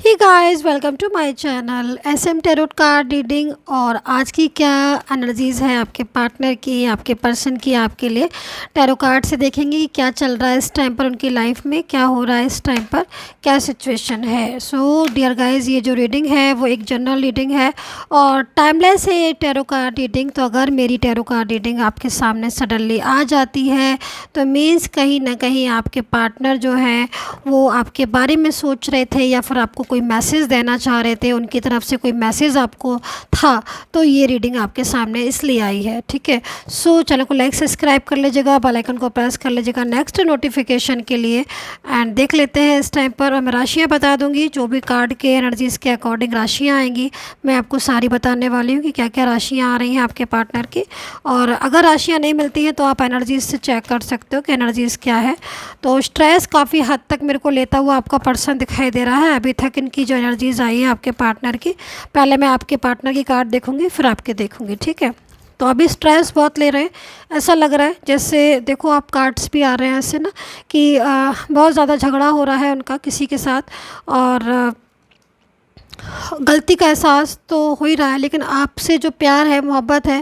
Hey guys, welcome to my channel SM tarot card reading. और आज की क्या एनर्जीज़ है आपके पार्टनर की, आपके पर्सन की, आपके लिए टैरो कार्ड से देखेंगे कि क्या चल रहा है इस टाइम पर उनकी लाइफ में, क्या हो रहा है इस टाइम पर, क्या सिचुएशन है। सो डियर गाइस, ये जो रीडिंग है वो एक जनरल रीडिंग है और टाइमलेस है ये टैरो कार्ड रीडिंग। तो अगर मेरी टैरो कार्ड रीडिंग आपके सामने सडनली आ जाती है तो मीन्स कहीं ना कहीं आपके पार्टनर जो है वो आपके बारे में सोच रहे थे या फिर आपको कोई मैसेज देना चाह रहे थे, उनकी तरफ से कोई मैसेज आपको था। तो ये रीडिंग आपके सामने इसलिए आई है, ठीक है। सो चैनल को लाइक सब्सक्राइब कर लीजिएगा, बेल आइकन को प्रेस कर लीजिएगा नेक्स्ट नोटिफिकेशन के लिए। एंड देख लेते हैं इस टाइम पर। और मैं राशियाँ बता दूंगी, जो भी कार्ड के एनर्जीज़ के अकॉर्डिंग राशियाँ आएंगी मैं आपको सारी बताने वाली हूँ कि क्या क्या राशियाँ आ रही हैं आपके पार्टनर की। और अगर राशियाँ नहीं मिलती हैं तो आप एनर्जीज से चेक कर सकते हो कि एनर्जीज़ क्या है। तो स्ट्रेस काफ़ी हद तक मेरे को लेता हुआ आपका पर्सन दिखाई दे रहा है अभी तक। इनकी जो एनर्जीज़ आई है आपके पार्टनर की, पहले मैं आपके पार्टनर की कार्ड देखूंगी फिर आपके देखूंगी, ठीक है। तो अभी स्ट्रेस बहुत ले रहे हैं, ऐसा लग रहा है जैसे देखो आप कार्ड्स भी आ रहे हैं ऐसे ना कि बहुत ज़्यादा झगड़ा हो रहा है उनका किसी के साथ। और गलती का एहसास तो हो ही रहा है, लेकिन आपसे जो प्यार है, मोहब्बत है,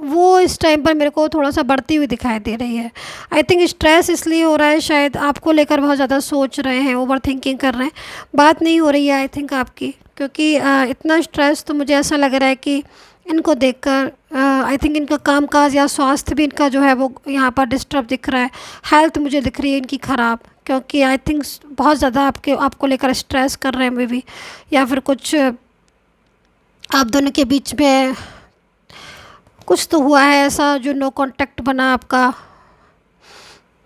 वो इस टाइम पर मेरे को थोड़ा सा बढ़ती हुई दिखाई दे रही है। आई थिंक स्ट्रेस इसलिए हो रहा है, शायद आपको लेकर बहुत ज़्यादा सोच रहे हैं, ओवर थिंकिंग कर रहे हैं, बात नहीं हो रही है आई थिंक आपकी। क्योंकि इतना स्ट्रेस तो मुझे ऐसा लग रहा है कि इनको देखकर आई थिंक इनका कामकाज या स्वास्थ्य भी इनका जो है वो यहाँ पर डिस्टर्ब दिख रहा है। हेल्थ मुझे दिख रही है इनकी ख़राब, क्योंकि आई थिंक बहुत ज़्यादा आपको लेकर स्ट्रेस कर रहे हैं मे बी, या फिर कुछ आप दोनों के बीच में कुछ तो हुआ है ऐसा जो नो कांटेक्ट बना आपका।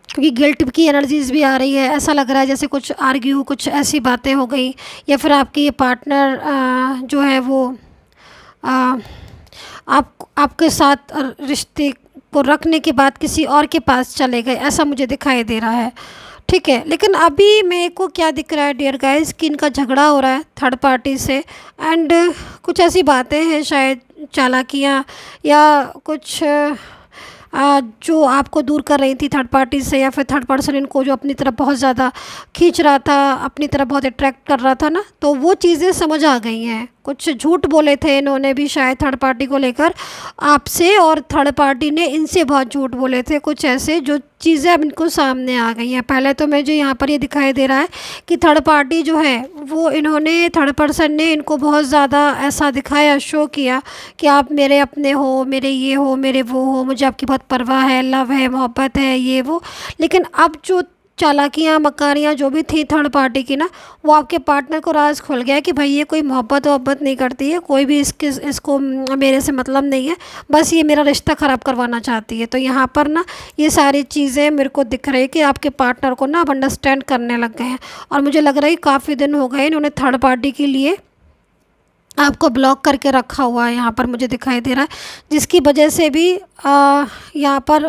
क्योंकि गिल्ट की एनर्जीज़ भी आ रही है, ऐसा लग रहा है जैसे कुछ आर्ग्यू, कुछ ऐसी बातें हो गई, या फिर आपके ये पार्टनर जो है वो आपके साथ रिश्ते को रखने के बाद किसी और के पास चले गए, ऐसा मुझे दिखाई दे रहा है, ठीक है। लेकिन अभी मेरे को क्या दिख रहा है डियर गाइस कि इनका झगड़ा हो रहा है थर्ड पार्टी से। एंड कुछ ऐसी बातें हैं, शायद चालाकियाँ या कुछ जो आपको दूर कर रही थी थर्ड पार्टी से, या फिर थर्ड पर्सन इनको जो अपनी तरफ बहुत ज़्यादा खींच रहा था, अपनी तरफ बहुत अट्रैक्ट कर रहा था ना, तो वो चीज़ें समझ आ गई हैं। कुछ झूठ बोले थे इन्होंने भी शायद थर्ड पार्टी को लेकर आपसे, और थर्ड पार्टी ने इनसे बहुत झूठ बोले थे, कुछ ऐसे जो चीज़ें अब इनको सामने आ गई हैं। पहले तो मुझे यहाँ पर ये दिखाई दे रहा है कि थर्ड पार्टी जो है वो इन्होंने, थर्ड पर्सन ने इनको बहुत ज़्यादा ऐसा दिखाया, शो किया कि आप मेरे अपने हो, मेरे ये हो, मेरे वो हो, मुझे आपकी बहुत परवाह है, लव है, मोहब्बत है, ये वो। लेकिन अब जो चालाकियाँ मकारियाँ जो भी थी थर्ड पार्टी की ना, वो आपके पार्टनर को राज खुल गया कि भाई ये कोई मोहब्बत नहीं करती है, कोई भी इसको मेरे से मतलब नहीं है, बस ये मेरा रिश्ता ख़राब करवाना चाहती है। तो यहाँ पर ना ये सारी चीज़ें मेरे को दिख रही है कि आपके पार्टनर को ना अब अंडरस्टैंड करने लग गए हैं। और मुझे लग रहा है काफ़ी दिन हो गए इन्होंने थर्ड पार्टी के लिए आपको ब्लॉक करके रखा हुआ है, यहाँ पर मुझे दिखाई दे रहा है, जिसकी वजह से भी यहाँ पर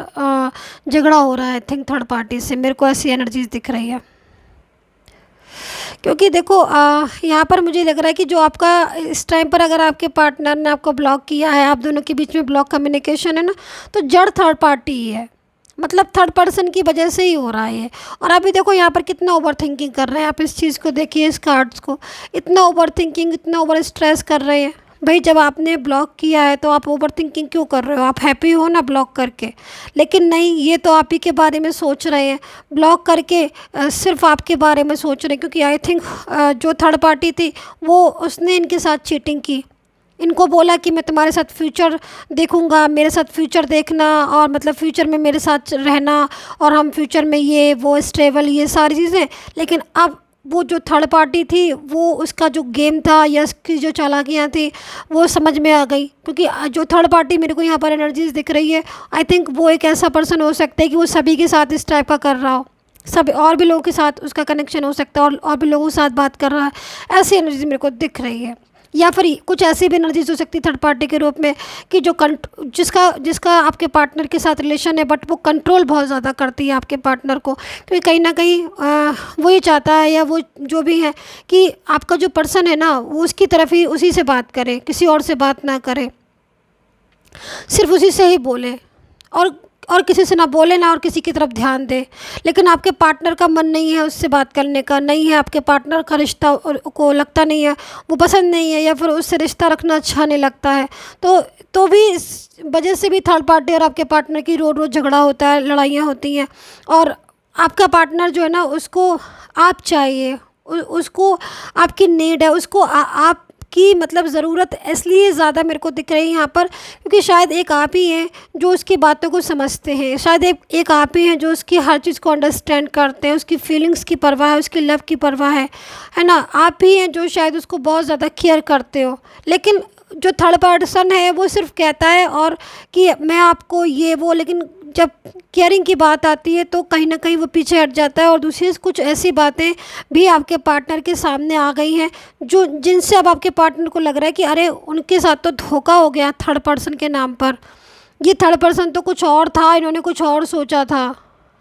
झगड़ा हो रहा है आई थिंक थर्ड पार्टी से। मेरे को ऐसी एनर्जीज दिख रही है। क्योंकि देखो यहाँ पर मुझे लग रहा है कि जो आपका इस टाइम पर अगर आपके पार्टनर ने आपको ब्लॉक किया है, आप दोनों के बीच में ब्लॉक कम्युनिकेशन है ना, तो जड़ थर्ड पार्टी ही है, मतलब थर्ड पर्सन की वजह से ही हो रहा है ये। और अभी देखो यहाँ पर कितना ओवर थिंकिंग कर रहे हैं आप, इस चीज़ को देखिए, इस कार्ड्स को, इतना ओवर थिंकिंग, इतना ओवर स्ट्रेस कर रहे हैं। भाई जब आपने ब्लॉक किया है तो आप ओवर थिंकिंग क्यों कर रहे हो? आप हैप्पी हो ना ब्लॉक करके। लेकिन नहीं, ये तो आप ही के बारे में सोच रहे हैं, ब्लॉक करके सिर्फ आपके बारे में सोच रहे हैं। क्योंकि आई थिंक जो थर्ड पार्टी थी वो उसने इनके साथ चीटिंग की, इनको बोला कि मैं तुम्हारे साथ फ्यूचर देखूंगा, मेरे साथ फ्यूचर देखना, और मतलब फ्यूचर में मेरे साथ रहना, और हम फ्यूचर में ये वो स्टेबल, ये सारी चीज़ें। लेकिन अब वो जो थर्ड पार्टी थी वो उसका जो गेम था या उसकी जो चालाकियाँ थी वो समझ में आ गई। क्योंकि जो थर्ड पार्टी मेरे को यहाँ पर एनर्जीज दिख रही है, आई थिंक वो एक ऐसा पर्सन हो सकता है कि वो सभी के साथ इस टाइप का कर रहा हो, सब और भी लोगों के साथ उसका कनेक्शन हो सकता है, और भी लोगों के साथ बात कर रहा है, ऐसी एनर्जी मेरे को दिख रही है। या फिर कुछ ऐसी भी एनर्जीज हो सकती है थर्ड पार्टी के रूप में कि जो जिसका आपके पार्टनर के साथ रिलेशन है, बट वो कंट्रोल बहुत ज़्यादा करती है आपके पार्टनर को। क्योंकि कहीं ना कहीं वो ये चाहता है, या वो जो भी है, कि आपका जो पर्सन है ना वो उसकी तरफ ही, उसी से बात करे, किसी और से बात ना करे, सिर्फ उसी से ही बोले। और और किसी से ना बोले ना और किसी की तरफ ध्यान दे, लेकिन आपके पार्टनर का मन नहीं है उससे बात करने का, नहीं है आपके पार्टनर का रिश्ता को लगता नहीं है, वो पसंद नहीं है, या फिर उससे रिश्ता रखना अच्छा नहीं लगता है, तो भी इस वजह से भी थर्ड पार्टी और आपके पार्टनर की रोज़ रोज़ झगड़ा होता है, लड़ाइयाँ होती हैं। और आपका पार्टनर जो है ना, उसको आप चाहिए, उसको आपकी नीड है, उसको आपकी मतलब ज़रूरत इसलिए ज़्यादा मेरे को दिख रही है यहाँ पर, क्योंकि शायद एक आप ही हैं जो उसकी बातों को समझते हैं, शायद एक आप ही हैं जो उसकी हर चीज़ को अंडरस्टैंड करते हैं, उसकी फीलिंग्स की परवाह है, उसकी लव की परवाह है ना। आप ही हैं जो शायद उसको बहुत ज़्यादा केयर करते हो। लेकिन जो थर्ड पर्सन है वो सिर्फ कहता है और कि मैं आपको ये वो, लेकिन जब केयरिंग की बात आती है तो कहीं ना कहीं वो पीछे हट जाता है। और दूसरी कुछ ऐसी बातें भी आपके पार्टनर के सामने आ गई हैं जो जिनसे अब आपके पार्टनर को लग रहा है कि अरे उनके साथ तो धोखा हो गया थर्ड पर्सन के नाम पर, ये थर्ड पर्सन तो कुछ और था, इन्होंने कुछ और सोचा था,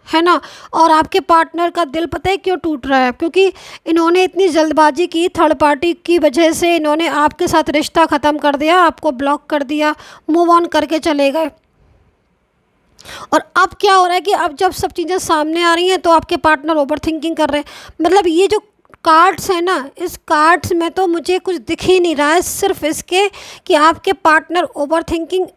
है ना। और आपके पार्टनर का दिल पता है क्यों टूट रहा है, क्योंकि इन्होंने इतनी जल्दबाजी की, थर्ड पार्टी की वजह से इन्होंने आपके साथ रिश्ता ख़त्म कर दिया, आपको ब्लॉक कर दिया, मूव ऑन करके चले गए। और अब क्या हो रहा है कि अब जब सब चीज़ें सामने आ रही हैं तो आपके पार्टनर ओवर थिंकिंग कर रहे हैं। मतलब ये जो कार्ड्स है ना, इस कार्ड्स में तो मुझे कुछ दिख ही नहीं रहा है, सिर्फ इसके कि आपके partner over thinking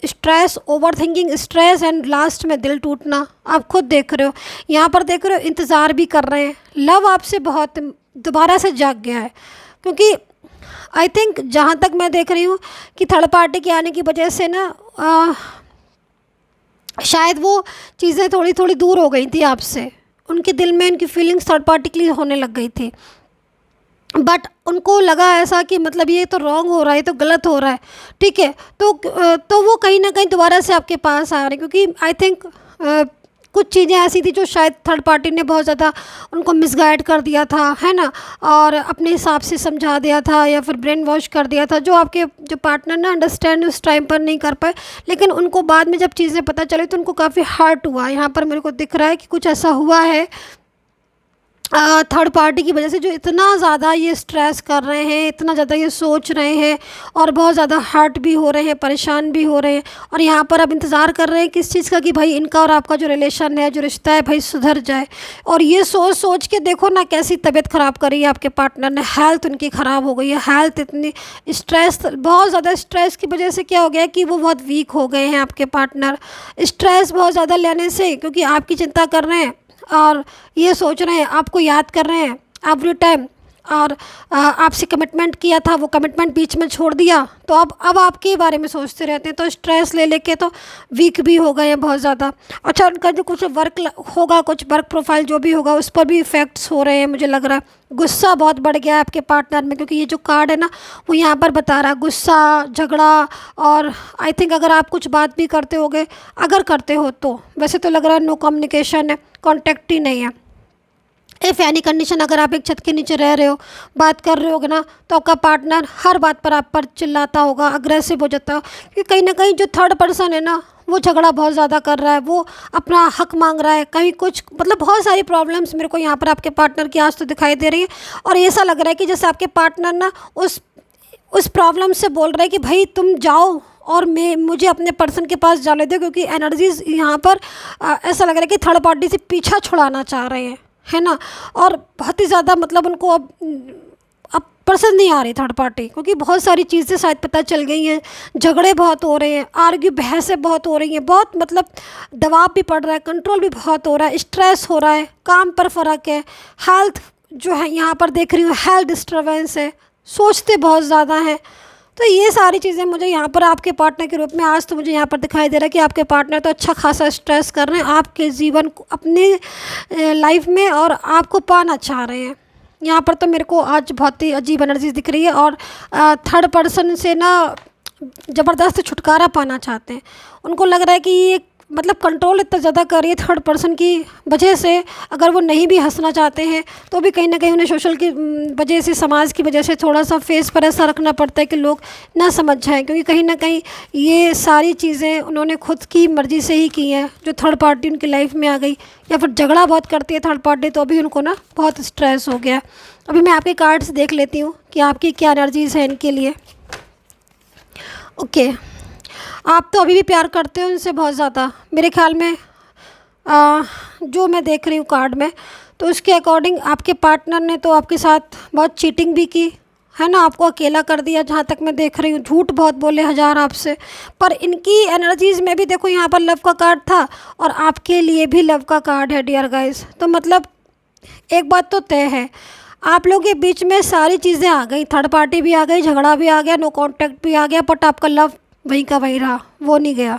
stress and last में दिल टूटना। आप खुद देख रहे हो, यहाँ पर देख रहे हो, इंतज़ार भी कर रहे हैं, लव आपसे बहुत दोबारा से जाग गया है। क्योंकि आई थिंक जहाँ तक मैं देख रही हूँ कि थर्ड पार्टी के आने की वजह से ना शायद वो चीज़ें थोड़ी थोड़ी दूर हो गई थी आपसे, उनके दिल में उनकी फीलिंग्स थर्ड पार्टी के लिए होने लग गई थी। बट उनको लगा ऐसा कि मतलब ये तो रॉन्ग हो रहा है, ये तो गलत हो रहा है, ठीक है। तो वो कहीं ना कहीं दोबारा से आपके पास आ रहे हैं, क्योंकि आई थिंक कुछ चीज़ें ऐसी थी जो शायद थर्ड पार्टी ने बहुत ज़्यादा उनको मिसगाइड कर दिया था, है ना, और अपने हिसाब से समझा दिया था या फिर ब्रेन वॉश कर दिया था, जो आपके जो पार्टनर ना अंडरस्टैंड उस टाइम पर नहीं कर पाए। लेकिन उनको बाद में जब चीज़ें पता चली तो उनको काफ़ी हर्ट हुआ। यहाँ पर मेरे को दिख रहा है कि कुछ ऐसा हुआ है थर्ड पार्टी की वजह से, जो इतना ज़्यादा ये स्ट्रेस कर रहे हैं, इतना ज़्यादा ये सोच रहे हैं और बहुत ज़्यादा हर्ट भी हो रहे हैं, परेशान भी हो रहे हैं। और यहाँ पर अब इंतज़ार कर रहे हैं किस चीज़ का, कि भाई इनका और आपका जो रिलेशन है, जो रिश्ता है, भाई सुधर जाए। और ये सोच सोच के देखो ना कैसी तबीयत ख़राब करी है आपके पार्टनर ने, हेल्थ उनकी ख़राब हो गई है, हेल्थ इतनी स्ट्रेस, बहुत ज़्यादा स्ट्रेस की वजह से क्या हो गया है कि वो बहुत वीक हो गए हैं आपके पार्टनर, स्ट्रेस बहुत ज़्यादा लेने से, क्योंकि आपकी चिंता कर रहे हैं और ये सोच रहे हैं, आपको याद कर रहे हैं एवरी टाइम, और आपसे कमिटमेंट किया था, वो कमिटमेंट बीच में छोड़ दिया, तो अब आपके बारे में सोचते रहते हैं, तो स्ट्रेस ले लेके तो वीक भी हो गए हैं बहुत ज़्यादा। अच्छा, उनका जो कुछ वर्क होगा, कुछ वर्क प्रोफाइल जो भी होगा, उस पर भी इफ़ेक्ट्स हो रहे हैं मुझे लग रहा है। गुस्सा बहुत बढ़ गया है आपके पार्टनर में, क्योंकि ये जो कार्ड है ना वो यहाँ पर बता रहा है गुस्सा, झगड़ा। और आई थिंक अगर आप कुछ बात भी करते होगे, अगर करते हो तो वैसे तो लग रहा है नो कम्युनिकेशन है, कॉन्टेक्ट ही नहीं है। इफ़ एनी कंडीशन, अगर आप एक छत के नीचे रह रहे हो, बात कर रहे होगे ना, तो आपका पार्टनर हर बात पर आप पर चिल्लाता होगा, अग्रेसिव हो जाता हो, क्योंकि कहीं ना कहीं जो थर्ड पर्सन है ना वो झगड़ा बहुत ज़्यादा कर रहा है, वो अपना हक मांग रहा है, कहीं कुछ मतलब बहुत सारी प्रॉब्लम्स मेरे को यहाँ पर आपके पार्टनर की आज तो दिखाई दे रही है। और ऐसा लग रहा है कि जैसे आपके पार्टनर ना उस प्रॉब्लम से बोल रहे हैं कि भाई तुम जाओ और मुझे अपने पर्सन के पास जाने दो, क्योंकि एनर्जीज यहाँ पर ऐसा लग रहा है कि थर्ड पार्टी से पीछा छुड़ाना चाह रहे हैं, है ना। और बहुत ही ज़्यादा मतलब उनको अब पसंद नहीं आ रही थर्ड पार्टी, क्योंकि बहुत सारी चीज़ें शायद पता चल गई हैं, झगड़े बहुत हो रहे हैं, आर्ग्यू बहसें बहुत हो रही हैं, बहुत मतलब दबाव भी पड़ रहा है, कंट्रोल भी बहुत हो रहा है, स्ट्रेस हो रहा है, काम पर फ़र्क है, हेल्थ जो है यहाँ पर देख रही हूँ हेल्थ डिस्टर्बेंस है, सोचते बहुत ज़्यादा हैं। तो ये सारी चीज़ें मुझे यहाँ पर आपके पार्टनर के रूप में आज तो मुझे यहाँ पर दिखाई दे रहा है कि आपके पार्टनर तो अच्छा खासा स्ट्रेस कर रहे हैं आपके जीवन को, अपनी लाइफ में, और आपको पाना चाह रहे हैं। यहाँ पर तो मेरे को आज बहुत ही अजीब एनर्जी दिख रही है, और थर्ड पर्सन से ना ज़बरदस्त छुटकारा पाना चाहते हैं। उनको लग रहा है कि ये मतलब कंट्रोल इतना ज़्यादा कर रही है थर्ड पर्सन की वजह से, अगर वो नहीं भी हंसना चाहते हैं तो भी कहीं ना कहीं उन्हें सोशल की वजह से, समाज की वजह से थोड़ा सा फेस पर ऐसा रखना पड़ता है कि लोग ना समझ जाएं, क्योंकि कहीं ना कहीं ये सारी चीज़ें उन्होंने खुद की मर्ज़ी से ही की हैं। जो थर्ड पार्टी उनकी लाइफ में आ गई, या फिर झगड़ा बहुत करती है थर्ड पार्टी, तो अभी उनको ना बहुत स्ट्रेस हो गया। अभी मैं आपके कार्ड्स देख लेती हूँ कि आपकी क्या एनर्जीज़ हैं इनके लिए। ओके, आप तो अभी भी प्यार करते हो उनसे बहुत ज़्यादा, मेरे ख्याल में जो मैं देख रही हूँ कार्ड में, तो उसके अकॉर्डिंग आपके पार्टनर ने तो आपके साथ बहुत चीटिंग भी की है ना, आपको अकेला कर दिया जहाँ तक मैं देख रही हूँ, झूठ बहुत बोले हज़ार आपसे। पर इनकी एनर्जीज़ में भी देखो यहाँ पर लव का कार्ड था और आपके लिए भी लव का कार्ड है डियर गाइस। तो मतलब एक बात तो तय है, आप लोगों के बीच में सारी चीज़ें आ गई, थर्ड पार्टी भी आ गई, झगड़ा भी आ गया, नो कांटेक्ट भी आ गया, बट आपका लव वहीं का वहीं रहा, वो नहीं गया।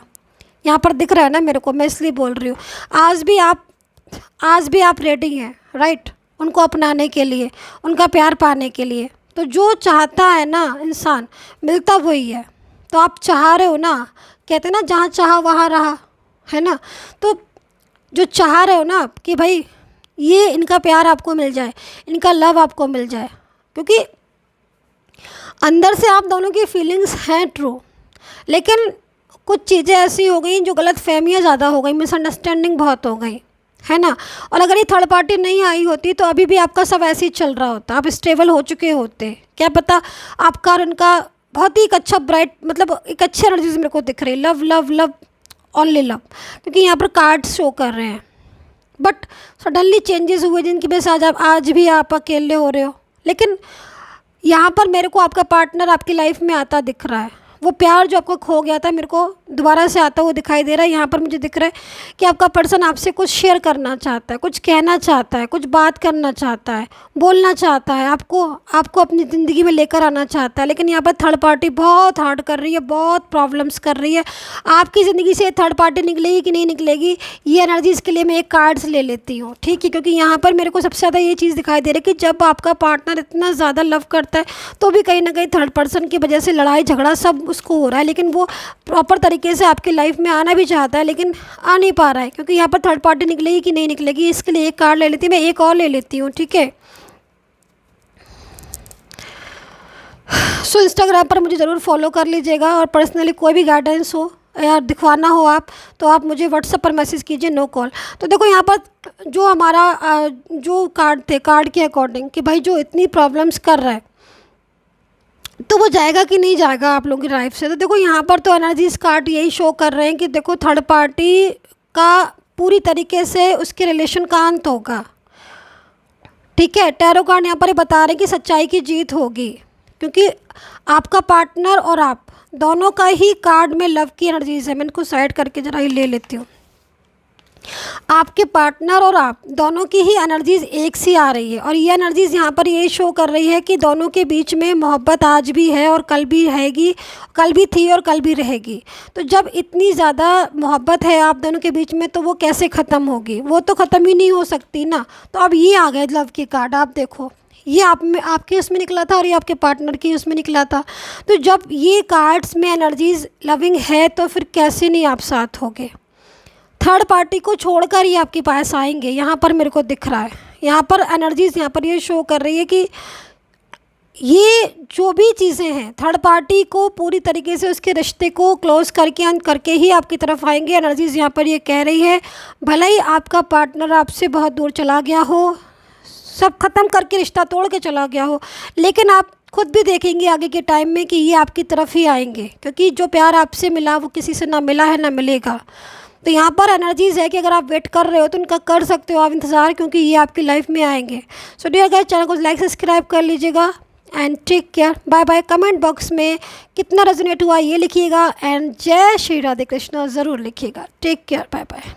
यहाँ पर दिख रहा है ना मेरे को, मैं इसलिए बोल रही हूँ। आज भी आप रेडी हैं, राइट, उनको अपनाने के लिए, उनका प्यार पाने के लिए। तो जो चाहता है ना इंसान, मिलता वही है। तो आप चाह रहे हो ना, कहते हैं ना जहाँ चाहा वहाँ रहा, है ना। तो जो चाह रहे हो ना कि भाई ये इनका प्यार आपको मिल जाए, इनका लव आपको मिल जाए, क्योंकि अंदर से आप दोनों की फीलिंग्स हैं ट्रू, लेकिन कुछ चीज़ें ऐसी हो गई जो गलत फहमियाँ ज़्यादा हो गई, मिसअंडरस्टैंडिंग बहुत हो गई, है ना। और अगर ये थर्ड पार्टी नहीं आई होती तो अभी भी आपका सब ऐसे ही चल रहा होता, आप स्टेबल हो चुके होते। क्या पता आपका और उनका बहुत ही एक अच्छा ब्राइट, मतलब एक अच्छी एनर्जीज मेरे को दिख रही है, love love love, only love, क्योंकि यहाँ पर कार्ड्स शो कर रहे हैं। बट सडनली चेंजेस हुए जिनकी वजह से आज भी आप अकेले हो रहे हो। लेकिन यहाँ पर मेरे को आपका पार्टनर आपकी लाइफ में आता दिख रहा है, वो प्यार जो आपको खो गया था मेरे को दोबारा से आता हुआ दिखाई दे रहा है। यहाँ पर मुझे दिख रहा है कि आपका पर्सन आपसे कुछ शेयर करना चाहता है, कुछ कहना चाहता है, कुछ बात करना चाहता है, बोलना चाहता है, आपको अपनी ज़िंदगी में लेकर आना चाहता है। लेकिन यहाँ पर थर्ड पार्टी बहुत हार्ड कर रही है, बहुत प्रॉब्लम्स कर रही है। आपकी ज़िंदगी से थर्ड पार्टी निकलेगी कि नहीं निकलेगी, ये एनर्जीज़ के लिए मैं एक कार्ड्स ले लेती हूँ, ठीक है। क्योंकि यहाँ पर मेरे को सबसे ज़्यादा ये चीज़ दिखाई दे रही है कि जब आपका पार्टनर इतना ज़्यादा लव करता है तो भी कहीं ना कहीं थर्ड पर्सन की वजह से लड़ाई झगड़ा सब उसको हो रहा है, लेकिन वो प्रॉपर तरीके से आपकी लाइफ में आना भी चाहता है लेकिन आ नहीं पा रहा है। क्योंकि यहाँ पर थर्ड पार्टी निकलेगी कि नहीं निकलेगी, इसके लिए एक कार्ड ले लेती हूँ, मैं एक और ले लेती हूँ, ठीक है। सो इंस्टाग्राम पर मुझे ज़रूर फॉलो कर लीजिएगा, और पर्सनली कोई भी गाइडेंस हो या दिखवाना हो आप तो आप मुझे व्हाट्सएप पर मैसेज कीजिए, नो कॉल। तो देखो यहाँ पर जो हमारा जो कार्ड थे, कार्ड के अकॉर्डिंग कि भाई जो इतनी प्रॉब्लम्स कर रहा है तो वो जाएगा कि नहीं जाएगा आप लोगों की लाइफ से। तो देखो यहाँ पर तो एनर्जीज कार्ड यही शो कर रहे हैं कि देखो थर्ड पार्टी का पूरी तरीके से उसके रिलेशन का अंत होगा, ठीक है। टैरो कार्ड यहाँ पर ये बता रहे हैं कि सच्चाई की जीत होगी, क्योंकि आपका पार्टनर और आप दोनों का ही कार्ड में लव की एनर्जीज है। मैं इनको साइड करके ज़रा ही ले लेती हूँ। आपके पार्टनर और आप दोनों की ही एनर्जीज़ एक सी आ रही है, और ये एनर्जीज़ यहाँ पर ये शो कर रही है कि दोनों के बीच में मोहब्बत आज भी है और कल भी रहेगी, कल भी थी और कल भी रहेगी। तो जब इतनी ज़्यादा मोहब्बत है आप दोनों के बीच में तो वो कैसे ख़त्म होगी, वो तो ख़त्म ही नहीं हो सकती ना। तो अब ये आ गए लव के कार्ड, आप देखो ये आप में आपके उसमें निकला था और ये आपके पार्टनर की उसमें निकला था। तो जब ये कार्ड्स में एनर्जीज़ लविंग है तो फिर कैसे नहीं आप साथ होगे। थर्ड पार्टी को छोड़कर ही आपके पास आएंगे, यहाँ पर मेरे को दिख रहा है। यहाँ पर एनर्जीज़ यहाँ पर ये शो कर रही है कि ये जो भी चीज़ें हैं थर्ड पार्टी को पूरी तरीके से उसके रिश्ते को क्लोज करके अंत करके ही आपकी तरफ आएंगे। एनर्जीज़ यहाँ पर ये कह रही है भले ही आपका पार्टनर आपसे बहुत दूर चला गया हो, सब ख़त्म करके रिश्ता तोड़ के चला गया हो, लेकिन आप खुद भी देखेंगे आगे के टाइम में कि ये आपकी तरफ ही आएंगे, क्योंकि जो प्यार आपसे मिला वो किसी से ना मिला है ना मिलेगा। तो यहाँ पर एनर्जीज़ है कि अगर आप वेट कर रहे हो तो उनका कर सकते हो आप इंतज़ार, क्योंकि ये आपकी लाइफ में आएंगे। सो डियर गाइस, चैनल को लाइक सब्सक्राइब कर लीजिएगा and take care, bye bye. Comment box में कितना रेजोनेट हुआ ये लिखिएगा, एंड जय श्री राधे कृष्णा ज़रूर लिखिएगा। Take care, bye bye.